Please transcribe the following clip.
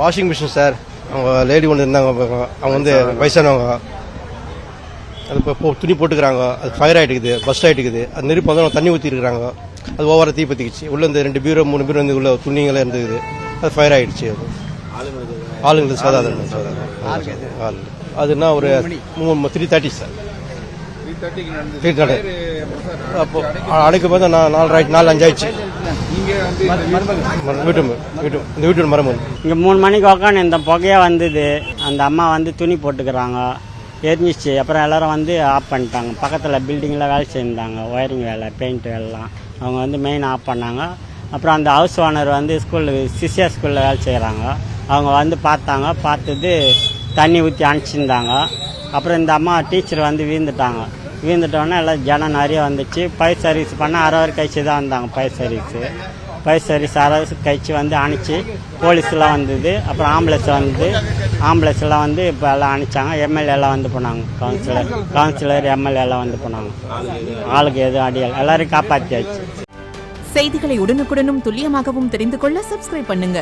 Washing machine sir, அவங்க lady ஒன்று இருந்தாங்க, அவங்க வந்து வயசானவங்க. அது இப்போ துணி போட்டுக்கிறாங்க, அது ஃபயர் ஆகிட்டுக்குது, பஸ்ட் ஆகிட்டுக்குது. அது நெருப்பு வந்து தண்ணி ஊற்றிருக்கிறாங்க, அது ஓவராக தீ பற்றிக்கிச்சு. உள்ள இந்த 2 பீரோ 3 பீரோ வந்து உள்ள துணிங்களே இருந்தது, அது ஃபயர் ஆகிடுச்சு. அது ஆளுங்களுக்கு சாதாரண அதுனா ஒரு 3:30 சார். 3:30 அப்போ அடைக்க பார்த்தா 4:05 ஆயிடுச்சு. வீட்டு மரம் இங்கே 3 மணிக்கு உக்காந்து இந்த புகையாக வந்தது. அந்த அம்மா வந்து துணி போட்டுக்கிறாங்க, எரிஞ்சிச்சு. அப்புறம் எல்லோரும் வந்து ஆஃப் பண்ணிட்டாங்க. பக்கத்தில் பில்டிங்கில் வேலை செஞ்சுருந்தாங்க, ஒயரிங் வேலை, பெயிண்ட் வேலைலாம். அவங்க வந்து மெயின் ஆஃப் பண்ணாங்க. அப்புறம் அந்த ஹவுஸ் ஓனர் வந்து சிசியா ஸ்கூலில் வேலை செய்கிறாங்க. அவங்க வந்து பார்த்தாங்க, பார்த்துட்டு தண்ணி ஊற்றி அனுப்பிச்சிருந்தாங்க. அப்புறம் இந்த அம்மா டீச்சர் வந்து வீழ்ந்துட்டோன்னே எல்லாம் ஜனம் நிறைய வந்துச்சு. ஃபயர் சர்வீஸ் பண்ண 6 ஹவர் கழிச்சு தான் வந்தாங்க. ஃபயர் சர்வீஸ் 6 ஹவர்ஸ் கழிச்சு வந்து அனுப்பிச்சு போலீஸ்லாம் வந்தது. அப்புறம் ஆம்புலன்ஸ்லாம் வந்து இப்போ எல்லாம் அனுப்பிச்சாங்க. எம்எல்ஏ எல்லாம் வந்து போனாங்க, கவுன்சிலர் எம்எல்ஏ எல்லாம் வந்து போனாங்க. ஆளுக்கு எதுவும் அடியால் எல்லாரையும் காப்பாற்றியாச்சு. செய்திகளை உடனுக்குடனும் துல்லியமாகவும் தெரிந்து கொள்ள சப்ஸ்கிரைப் பண்ணுங்க.